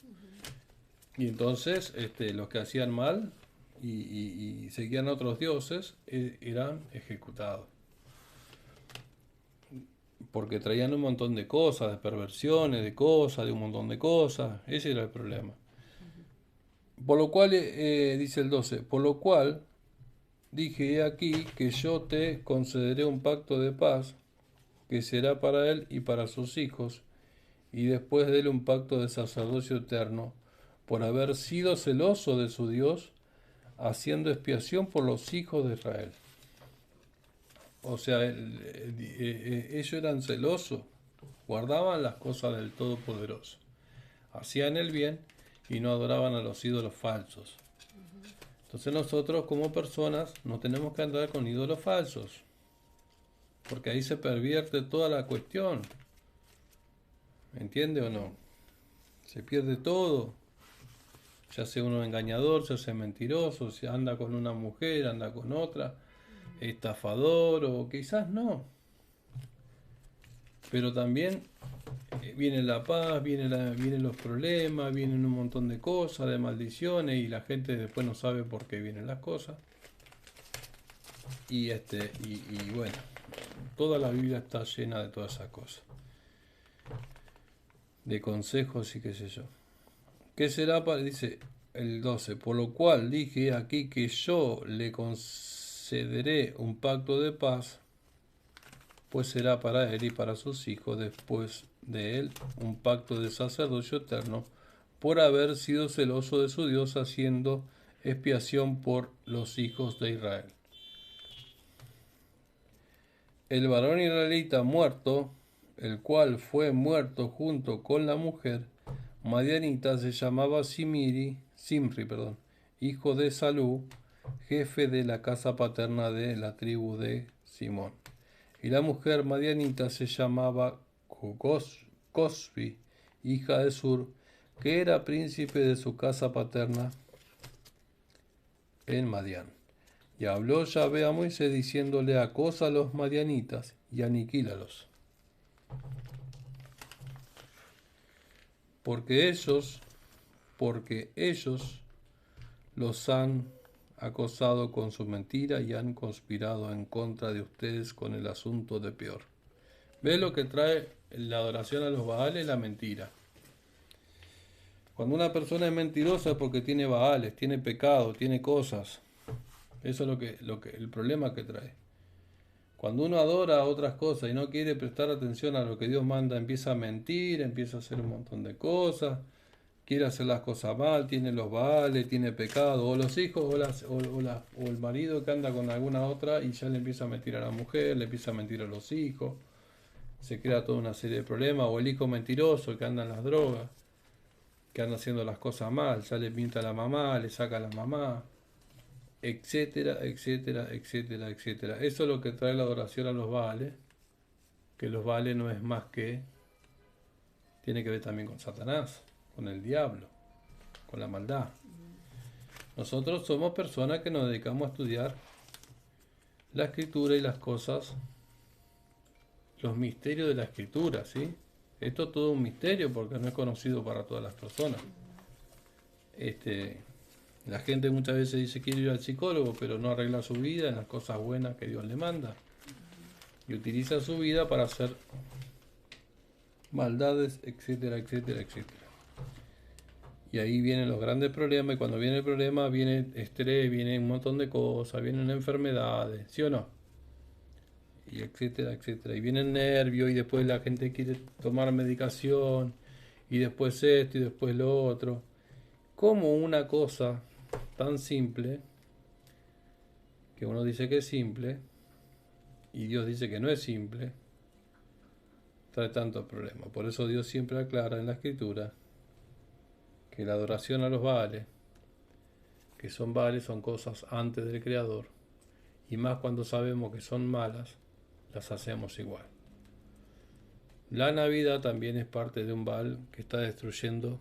Y entonces los que hacían mal y seguían a otros dioses eran ejecutados. Porque traían un montón de cosas, de perversiones, de cosas, de un montón de cosas. Ese era el problema. Por lo cual, dice el 12, por lo cual dije he aquí que yo te concederé un pacto de paz que será para él y para sus hijos, y después de él un pacto de sacerdocio eterno, por haber sido celoso de su Dios, haciendo expiación por los hijos de Israel. O sea, ellos eran celosos, guardaban las cosas del Todopoderoso, hacían el bien y no adoraban a los ídolos falsos. Entonces nosotros como personas no tenemos que andar con ídolos falsos, porque ahí se pervierte toda la cuestión. ¿Me entiende o no? Se pierde todo. Se hace uno engañador, se hace mentiroso, se anda con una mujer, anda con otra, estafador o quizás no. Pero también viene la paz, vienen los problemas, vienen un montón de cosas, de maldiciones y la gente después no sabe por qué vienen las cosas. Y bueno, toda la Biblia está llena de todas esas cosas, de consejos y qué sé yo. ¿Qué será para? Dice el 12, por lo cual dije aquí que yo le concederé un pacto de paz, pues será para él y para sus hijos después de él un pacto de sacerdocio eterno, por haber sido celoso de su Dios, haciendo expiación por los hijos de Israel. El varón israelita muerto, el cual fue muerto junto con la mujer madianita, se llamaba Simri, hijo de Salú, jefe de la casa paterna de la tribu de Simón. Y la mujer madianita se llamaba Cosbi, hija de Sur, que era príncipe de su casa paterna en Madián. Y habló Yahvé a Moisés diciéndole: acosa a los madianitas y aniquílalos. Porque ellos los han acosado con su mentira y han conspirado en contra de ustedes con el asunto de Peor. ¿Ves lo que trae la adoración a los Baales? La mentira. Cuando una persona es mentirosa es porque tiene Baales, tiene pecado, tiene cosas. Eso es el problema que trae. Cuando uno adora a otras cosas y no quiere prestar atención a lo que Dios manda, empieza a mentir, empieza a hacer un montón de cosas, quiere hacer las cosas mal, tiene los Baales, tiene pecado, o los hijos o el marido que anda con alguna otra y ya le empieza a mentir a la mujer, le empieza a mentir a los hijos, se crea toda una serie de problemas, o el hijo mentiroso que anda en las drogas, que anda haciendo las cosas mal, ya le pinta a la mamá, le saca a la mamá, etcétera, etcétera, etcétera, etcétera. Eso es lo que trae la adoración a los Baales, que los Baales no es más que, tiene que ver también con Satanás. con el diablo, con la maldad. Nosotros somos personas que nos dedicamos a estudiar la escritura y las cosas, los misterios de la escritura, ¿sí? Esto es todo un misterio porque no es conocido para todas las personas. La gente muchas veces dice quiero ir al psicólogo, pero no arregla su vida en las cosas buenas que Dios le manda. Y utiliza su vida para hacer maldades, etcétera, etcétera, etcétera. Y ahí vienen los grandes problemas, y cuando viene el problema viene estrés, viene un montón de cosas, vienen enfermedades, ¿sí o no? Y etcétera, etcétera. Y viene el nervio, y después la gente quiere tomar medicación, y después esto, y después lo otro. Como una cosa tan simple, que uno dice que es simple, y Dios dice que no es simple, trae tantos problemas. Por eso Dios siempre aclara en la Escritura que la adoración a los Baales, que son Baales, son cosas antes del Creador, y más cuando sabemos que son malas, las hacemos igual. La Navidad también es parte de un Baal que está destruyendo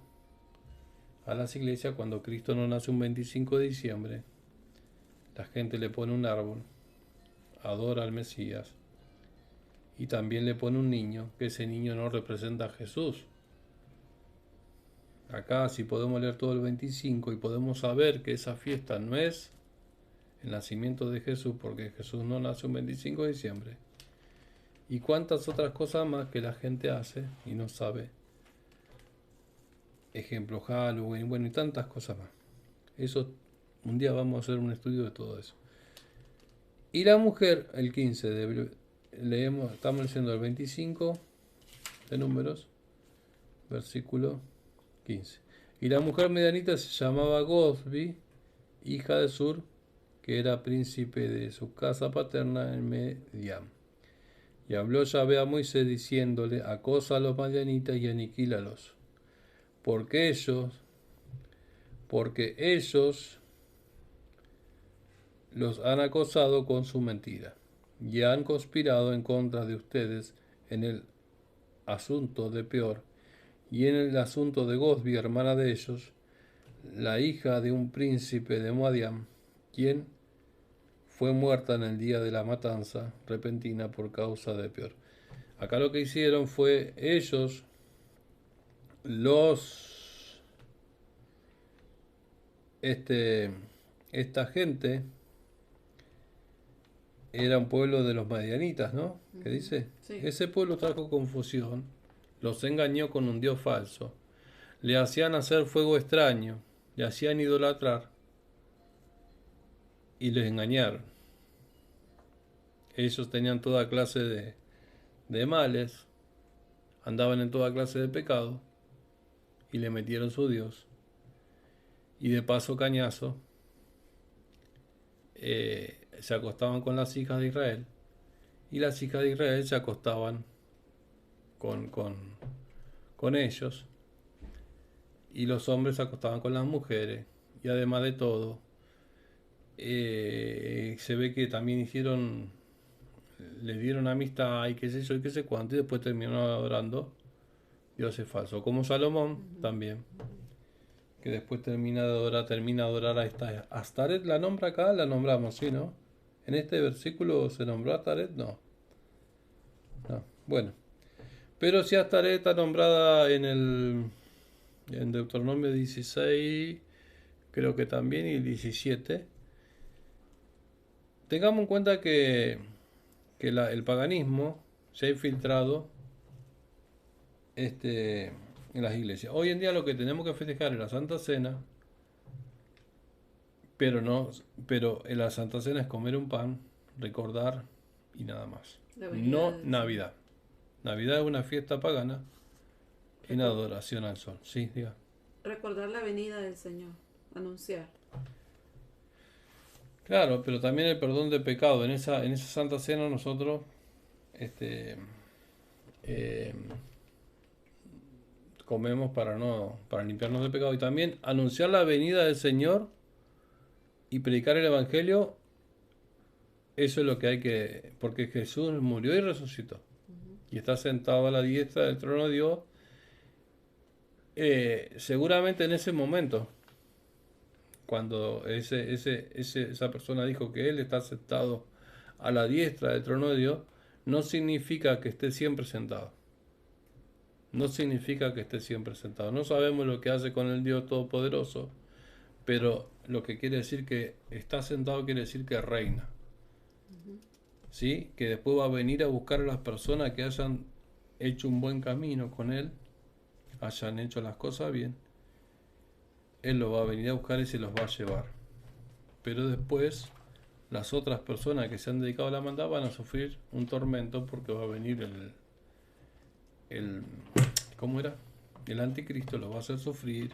a las iglesias. Cuando Cristo no nace un 25 de diciembre, la gente le pone un árbol, adora al Mesías, y también le pone un niño, que ese niño no representa a Jesús. Acá si podemos leer todo el 25 y podemos saber que esa fiesta no es el nacimiento de Jesús, porque Jesús no nace un 25 de diciembre. Y cuántas otras cosas más que la gente hace y no sabe. Ejemplo, Halloween, bueno, y tantas cosas más. Eso, un día vamos a hacer un estudio de todo eso. Y la mujer, el 15, leemos, estamos leyendo el 25 de Números, versículo 15. Y la mujer medianita se llamaba Gozbi, hija de Sur, que era príncipe de su casa paterna en Mediam. Y habló Yahvé a Moisés diciéndole, acosa a los madianitas y aniquílalos, porque ellos los han acosado con su mentira, y han conspirado en contra de ustedes en el asunto de Peor, y en el asunto de Gozbi, hermana de ellos, la hija de un príncipe de Madián, quien fue muerta en el día de la matanza repentina por causa de Peor. Acá lo que hicieron fue ellos, esta gente era un pueblo de los madianitas, ¿no? ¿Qué dice?
Sí.
Ese pueblo trajo confusión, los engañó con un dios falso, le hacían hacer fuego extraño, le hacían idolatrar y les engañaron. Ellos tenían toda clase de males, andaban en toda clase de pecado y le metieron su dios. Y de paso cañazo, se acostaban con las hijas de Israel y las hijas de Israel se acostaban con ellos y los hombres se acostaban con las mujeres y además de todo se ve que también le dieron amistad y qué sé yo y qué sé cuánto y después terminaron adorando dioses falsos como Salomón también, que después termina de adorar a esta Astaret. La nombra acá, la nombramos, ¿sí, no? En este versículo se nombró Astaret, no. Bueno, pero si Astaret está nombrada en Deuteronomio 16, creo que también, y 17. Tengamos en cuenta que el paganismo se ha infiltrado en las iglesias. Hoy en día lo que tenemos que festejar es la Santa Cena, pero en la Santa Cena es comer un pan, recordar y nada más. No Navidad. Navidad es una fiesta pagana en adoración al sol. Sí, diga.
Recordar la venida del Señor, anunciar.
Claro, pero también el perdón de pecado. En esa Santa Cena nosotros comemos para limpiarnos de pecado y también anunciar la venida del Señor y predicar el Evangelio. Eso es lo que hay que, porque Jesús murió y resucitó y está sentado a la diestra del trono de Dios Seguramente en ese momento, cuando esa persona dijo que él está sentado a la diestra del trono de Dios, no significa que esté siempre sentado. No significa que esté siempre sentado. No sabemos lo que hace con el Dios Todopoderoso, pero lo que quiere decir que está sentado quiere decir que reina. ¿Sí? Que después va a venir a buscar a las personas que hayan hecho un buen camino con Él, hayan hecho las cosas bien. Él lo va a venir a buscar y se los va a llevar. Pero después las otras personas que se han dedicado a la maldad van a sufrir un tormento porque va a venir el ¿cómo era? El anticristo los va a hacer sufrir.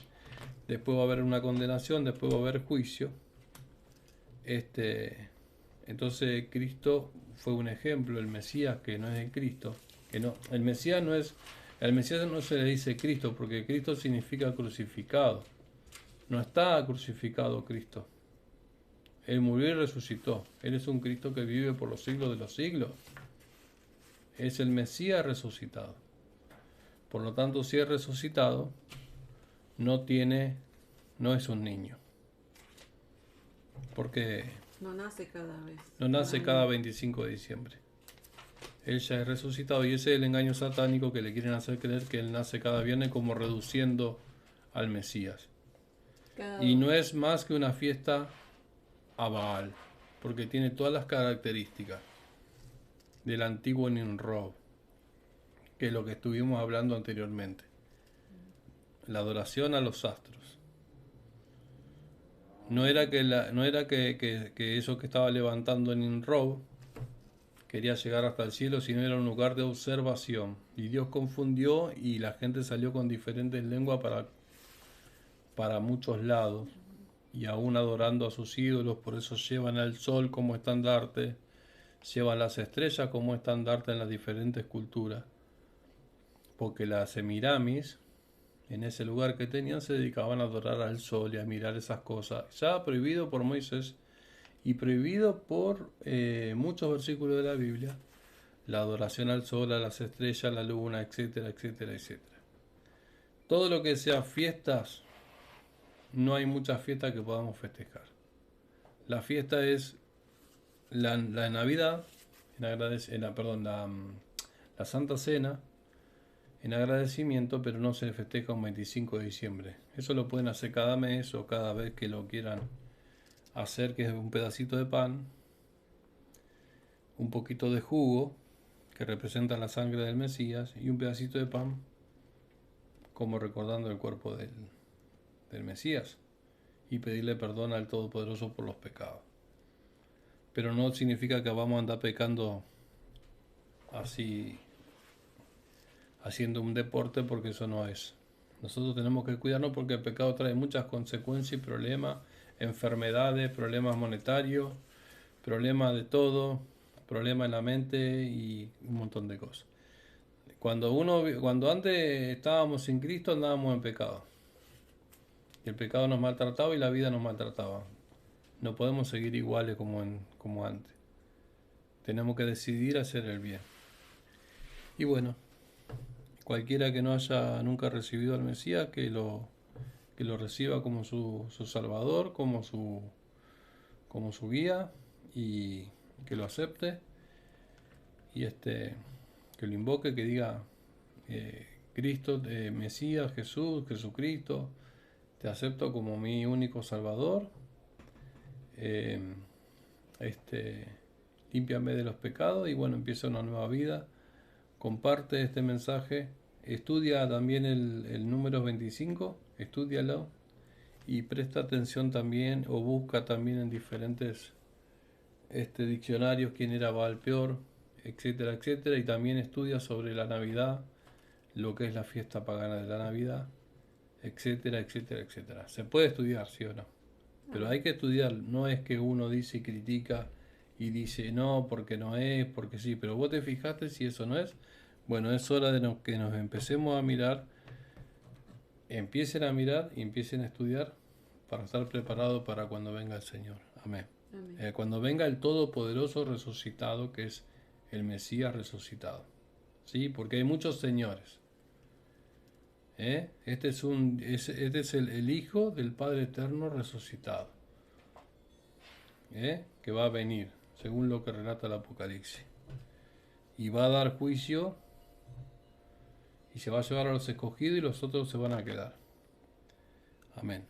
Después va a haber una condenación, después va a haber juicio. Entonces Cristo fue un ejemplo, el Mesías que no es el Cristo, que no, el Mesías no se le dice Cristo porque Cristo significa crucificado. No está crucificado Cristo. Él murió y resucitó. Él es un Cristo que vive por los siglos de los siglos. Es el Mesías resucitado. Por lo tanto, si es resucitado, no es un niño. Porque
no nace cada vez.
No nace cada 25 de diciembre. Él ya es resucitado y ese es el engaño satánico que le quieren hacer creer que él nace cada viernes como reduciendo al Mesías. Y no es más que una fiesta a Baal, porque tiene todas las características del antiguo Nimrod, que es lo que estuvimos hablando anteriormente. La adoración a los astros. No era que eso que estaba levantando Nimrod quería llegar hasta el cielo, sino era un lugar de observación. Y Dios confundió y la gente salió con diferentes lenguas para muchos lados. Y aún adorando a sus ídolos, por eso llevan al sol como estandarte, llevan las estrellas como estandarte en las diferentes culturas. Porque las Semiramis, en ese lugar que tenían, se dedicaban a adorar al sol y a mirar esas cosas. Ya prohibido por Moisés y prohibido por muchos versículos de la Biblia, la adoración al sol, a las estrellas, a la luna, etcétera, etcétera, etcétera. Todo lo que sea fiestas, no hay muchas fiestas que podamos festejar. La fiesta es la Navidad, la Santa Cena, en agradecimiento, pero no se festeja un 25 de diciembre. Eso lo pueden hacer cada mes o cada vez que lo quieran hacer, que es un pedacito de pan, un poquito de jugo, que representa la sangre del Mesías, y un pedacito de pan, como recordando el cuerpo del Mesías, y pedirle perdón al Todopoderoso por los pecados. Pero no significa que vamos a andar pecando así, haciendo un deporte, porque eso no es. Nosotros tenemos que cuidarnos porque el pecado trae muchas consecuencias y problemas, enfermedades, problemas monetarios, problemas de todo, problemas en la mente y un montón de cosas. Cuando antes estábamos sin Cristo andábamos en pecado. Y el pecado nos maltrataba y la vida nos maltrataba. No podemos seguir iguales como antes. Tenemos que decidir hacer el bien. Y bueno, cualquiera que no haya nunca recibido al Mesías, que lo reciba como su Salvador, como su guía, y que lo acepte, y que lo invoque, que diga Cristo, Mesías, Jesucristo, te acepto como mi único Salvador, límpiame de los pecados, y bueno, empieza una nueva vida. Comparte este mensaje, estudia también el número 25, estúdialo y presta atención también o busca también en diferentes diccionarios quién era Baal Peor, etcétera, etcétera, y también estudia sobre la Navidad, lo que es la fiesta pagana de la Navidad, etcétera, etcétera, etcétera. Se puede estudiar, sí o no, pero hay que estudiar, no es que uno dice y critica y dice no, porque no es, porque sí, pero vos te fijaste si eso no es. Bueno, es hora de que nos empecemos a mirar, empiecen a mirar y empiecen a estudiar para estar preparados para cuando venga el Señor. Amén. Cuando venga el Todopoderoso resucitado, que es el Mesías resucitado. ¿Sí? Porque hay muchos señores. Este es el Hijo del Padre Eterno resucitado, que va a venir, según lo que relata el Apocalipsis. Y va a dar juicio y se va a llevar a los escogidos y los otros se van a quedar. Amén.